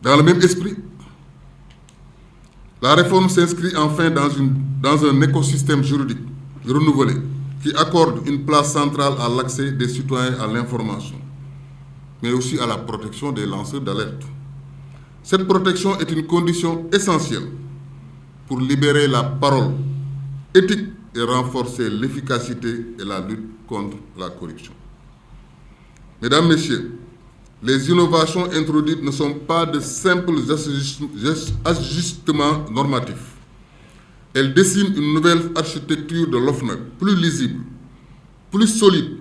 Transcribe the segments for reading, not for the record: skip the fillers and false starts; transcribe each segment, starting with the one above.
Dans le même esprit, la réforme s'inscrit enfin dans un écosystème juridique renouvelé qui accorde une place centrale à l'accès des citoyens à l'information, mais aussi à la protection des lanceurs d'alerte. Cette protection est une condition essentielle pour libérer la parole éthique et renforcer l'efficacité et la lutte contre la corruption. Mesdames, Messieurs, les innovations introduites ne sont pas de simples ajustements normatifs. Elles dessinent une nouvelle architecture de l'OFNAC, plus lisible, plus solide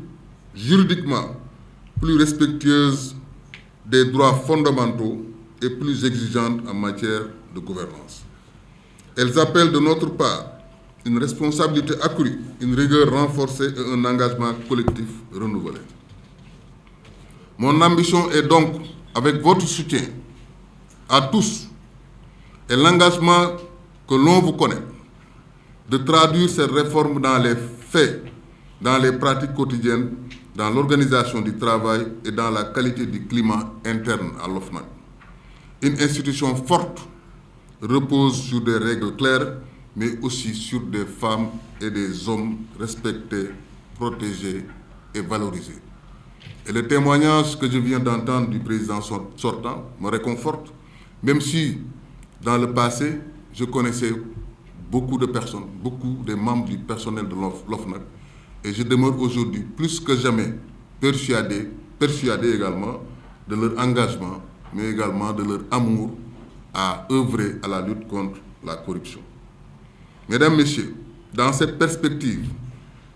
juridiquement, plus respectueuse des droits fondamentaux et plus exigeante en matière de gouvernance. Elles appellent de notre part une responsabilité accrue, une rigueur renforcée et un engagement collectif renouvelé. Mon ambition est donc, avec votre soutien à tous et l'engagement que l'on vous connaît, de traduire cette réforme dans les faits, dans les pratiques quotidiennes, dans l'organisation du travail et dans la qualité du climat interne à l'OFNAC. Une institution forte repose sur des règles claires, mais aussi sur des femmes et des hommes respectés, protégés et valorisés. Et le témoignage que je viens d'entendre du président sortant me réconforte, même si dans le passé, je connaissais beaucoup de personnes, beaucoup de membres du personnel de l'OFNAC, et je demeure aujourd'hui plus que jamais persuadé également de leur engagement, mais également de leur amour à œuvrer à la lutte contre la corruption. Mesdames, Messieurs, dans cette perspective,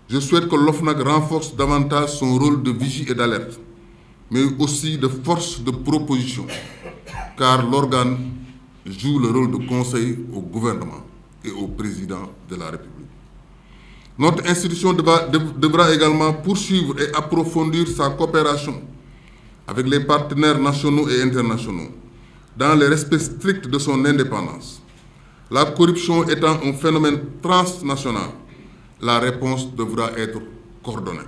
je souhaite que l'OFNAC renforce davantage son rôle de vigie et d'alerte, mais aussi de force de proposition, car l'organe joue le rôle de conseil au gouvernement et au président de la République. Notre institution devra également poursuivre et approfondir sa coopération avec les partenaires nationaux et internationaux, dans le respect strict de son indépendance. La corruption étant un phénomène transnational, la réponse devra être coordonnée,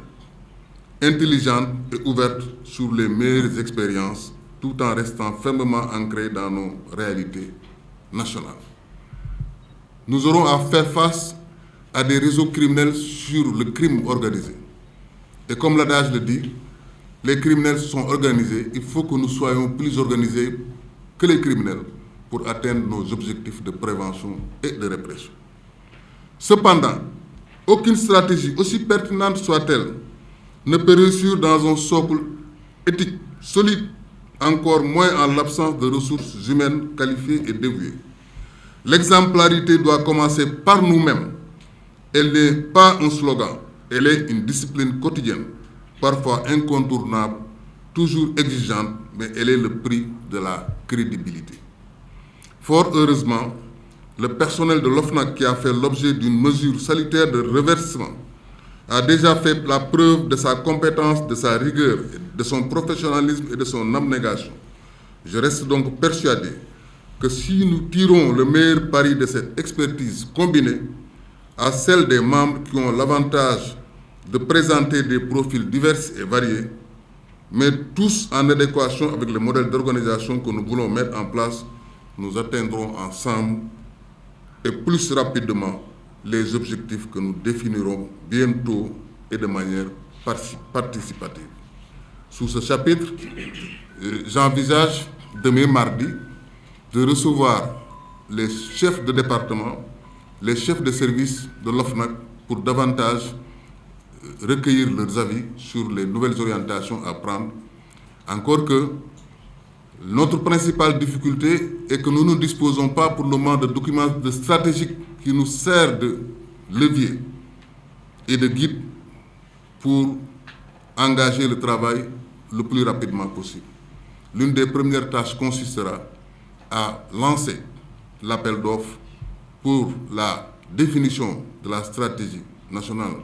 intelligente et ouverte sur les meilleures expériences, tout en restant fermement ancrée dans nos réalités nationales. Nous aurons à faire face à des réseaux criminels sur le crime organisé. Et comme l'adage le dit, les criminels sont organisés, il faut que nous soyons plus organisés que les criminels pour atteindre nos objectifs de prévention et de répression. Cependant, aucune stratégie, aussi pertinente soit-elle, ne peut réussir dans un socle éthique solide, encore moins en l'absence de ressources humaines qualifiées et dévouées. L'exemplarité doit commencer par nous-mêmes. Elle n'est pas un slogan, elle est une discipline quotidienne, parfois incontournable, toujours exigeante, mais elle est le prix de la crédibilité. Fort heureusement, le personnel de l'OFNAC, qui a fait l'objet d'une mesure salutaire de reversement, a déjà fait la preuve de sa compétence, de sa rigueur, de son professionnalisme et de son abnégation. Je reste donc persuadé que si nous tirons le meilleur pari de cette expertise combinée à celle des membres qui ont l'avantage de présenter des profils divers et variés, mais tous en adéquation avec le modèle d'organisation que nous voulons mettre en place, nous atteindrons ensemble et plus rapidement les objectifs que nous définirons bientôt et de manière participative. Sous ce chapitre, j'envisage demain mardi de recevoir les chefs de département, les chefs de service de l'OFNAC pour davantage recueillir leurs avis sur les nouvelles orientations à prendre. Encore que notre principale difficulté est que nous ne disposons pas pour le moment de documents stratégiques qui nous servent de levier et de guide pour engager le travail le plus rapidement possible. L'une des premières tâches consistera à lancer l'appel d'offres pour la définition de la stratégie nationale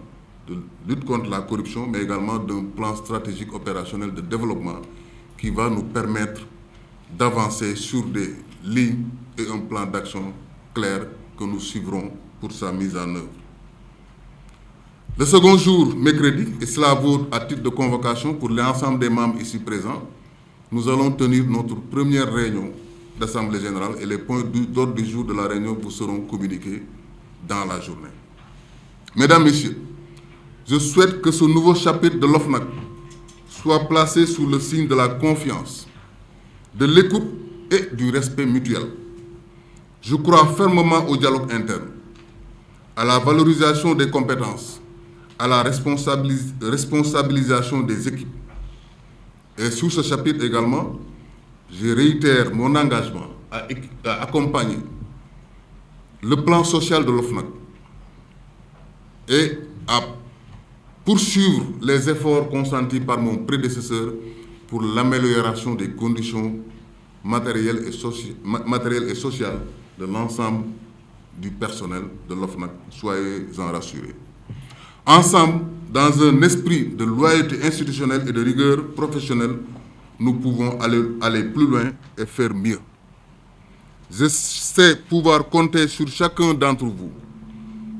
de lutte contre la corruption, mais également d'un plan stratégique opérationnel de développement qui va nous permettre d'avancer sur des lignes et un plan d'action clair que nous suivrons pour sa mise en œuvre. Le second jour, mercredi, et cela vaut à titre de convocation pour l'ensemble des membres ici présents, nous allons tenir notre première réunion d'Assemblée générale et les points d'ordre du jour de la réunion vous seront communiqués dans la journée. Mesdames, Messieurs, je souhaite que ce nouveau chapitre de l'OFNAC soit placé sous le signe de la confiance, de l'écoute et du respect mutuel. Je crois fermement au dialogue interne, à la valorisation des compétences, à la responsabilisation des équipes. Et sur ce chapitre également, je réitère mon engagement à accompagner le plan social de l'OFNAC et à poursuivre les efforts consentis par mon prédécesseur pour l'amélioration des conditions matérielles et sociales de l'ensemble du personnel de l'OFNAC. Soyez-en rassurés. Ensemble, dans un esprit de loyauté institutionnelle et de rigueur professionnelle, nous pouvons aller plus loin et faire mieux. Je sais pouvoir compter sur chacun d'entre vous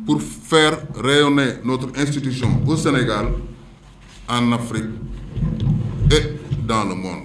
pour faire rayonner notre institution au Sénégal, en Afrique et dans le monde.